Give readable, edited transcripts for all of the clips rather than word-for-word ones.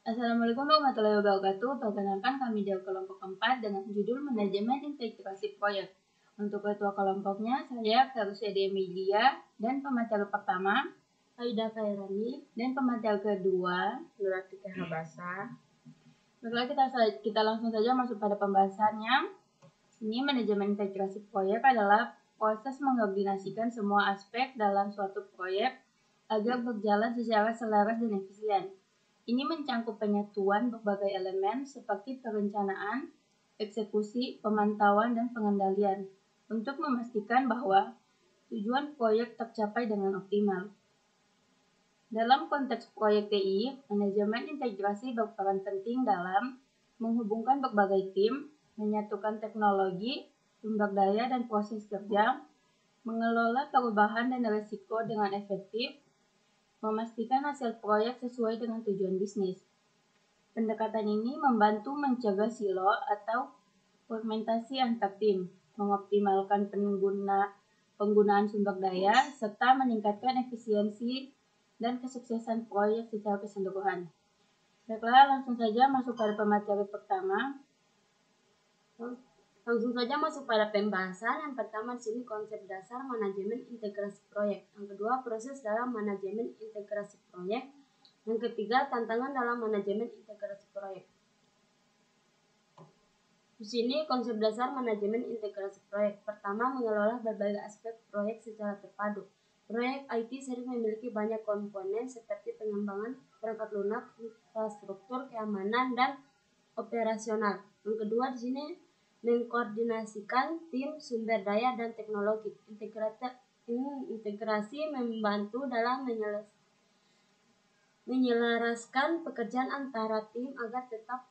Assalamualaikum warahmatullahi wabarakatuh. Perkenalkan kami dari kelompok 4 dengan judul Manajemen Integrasi Proyek. Untuk ketua kelompoknya saya Karusiadi Emilia dan pemateri pertama Aida Khairani dan pemateri kedua Nuratika Habasa. Baiklah, kita langsung saja masuk pada pembahasannya. Ini manajemen integrasi proyek adalah proses mengkoordinasikan semua aspek dalam suatu proyek agar berjalan secara selaras dan efisien. Ini mencangkup penyatuan berbagai elemen seperti perencanaan, eksekusi, pemantauan, dan pengendalian untuk memastikan bahwa tujuan proyek tercapai dengan optimal. Dalam konteks proyek TI, manajemen integrasi berperan penting dalam menghubungkan berbagai tim, menyatukan teknologi, sumber daya, dan proses kerja, mengelola perubahan dan risiko dengan efektif, memastikan hasil proyek sesuai dengan tujuan bisnis. Pendekatan ini membantu mencegah silo atau fragmentasi antar tim, mengoptimalkan penggunaan sumber daya, serta meningkatkan efisiensi dan kesuksesan proyek secara keseluruhan. Baiklah, langsung saja masuk pada pemateri pertama. Langsung saja masuk pada pembahasan. Yang pertama di sini konsep dasar manajemen integrasi proyek. Yang kedua proses dalam manajemen integrasi proyek. Yang ketiga tantangan dalam manajemen integrasi proyek. Di sini konsep dasar manajemen integrasi proyek. Pertama, mengelola berbagai aspek proyek secara terpadu. Proyek IT sering memiliki banyak komponen seperti pengembangan perangkat lunak, infrastruktur, keamanan, dan operasional. Yang kedua di sini mengkoordinasikan tim, sumber daya, dan teknologi. Integrasi membantu dalam menyelaraskan pekerjaan antara tim agar tetap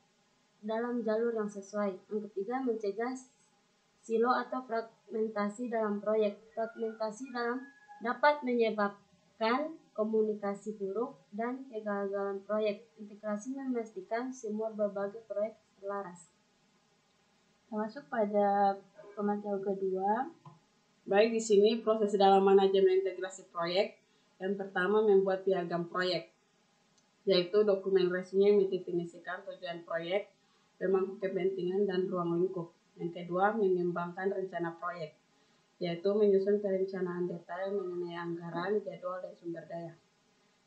dalam jalur yang sesuai. Yang ketiga, mencegah silo atau fragmentasi dalam proyek. Fragmentasi dapat menyebabkan komunikasi buruk dan kegagalan proyek. Integrasi memastikan semua berbagai proyek selaras. Masuk pada pemateri kedua. Baik, di sini proses dalam manajemen integrasi proyek. Yang pertama, membuat piagam proyek, yaitu dokumen resmi yang mendefinisikan tujuan proyek, pemangku kepentingan, dan ruang lingkup. Yang kedua, mengembangkan rencana proyek, yaitu menyusun perencanaan detail mengenai anggaran, jadwal, dan sumber daya.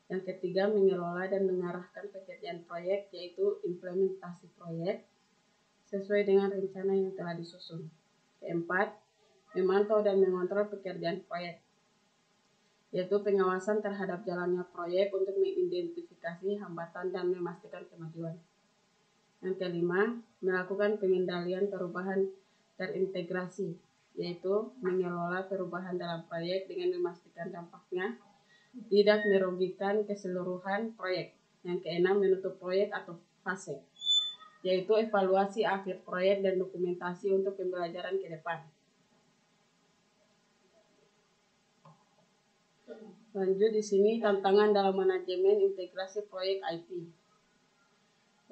Yang ketiga, mengelola dan mengarahkan pekerjaan proyek, yaitu implementasi proyek sesuai dengan rencana yang telah disusun. Keempat, memantau dan mengontrol pekerjaan proyek, yaitu pengawasan terhadap jalannya proyek untuk mengidentifikasi hambatan dan memastikan kemajuan. Yang kelima, melakukan pengendalian perubahan terintegrasi, yaitu mengelola perubahan dalam proyek dengan memastikan dampaknya tidak merugikan keseluruhan proyek. Yang keenam, menutup proyek atau fase, yaitu evaluasi akhir proyek dan dokumentasi untuk pembelajaran ke depan. Lanjut di sini tantangan dalam manajemen integrasi proyek IT.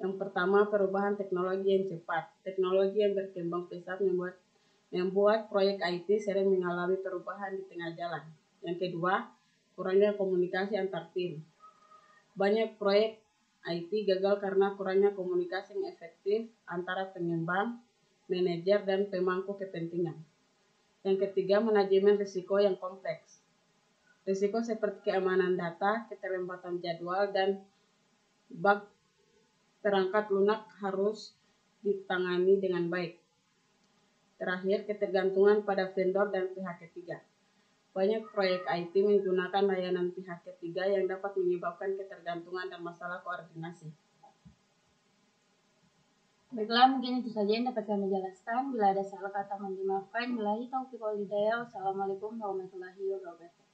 Yang pertama, perubahan teknologi yang cepat. Teknologi yang berkembang pesat membuat proyek IT sering mengalami perubahan di tengah jalan. Yang kedua, kurangnya komunikasi antar tim. Banyak proyek IT gagal karena kurangnya komunikasi yang efektif antara pengembang, manajer, dan pemangku kepentingan. Yang ketiga, manajemen risiko yang kompleks. Risiko seperti keamanan data, keterlambatan jadwal, dan bug perangkat lunak harus ditangani dengan baik. Terakhir, ketergantungan pada vendor dan pihak ketiga. Banyak proyek IT menggunakan layanan pihak ketiga yang dapat menyebabkan ketergantungan dan masalah koordinasi. Baiklah, mungkin itu saja yang dapat kami jelaskan. Bila ada salah kata mohon dimaafkan. Wassalamualaikum warahmatullahi wabarakatuh.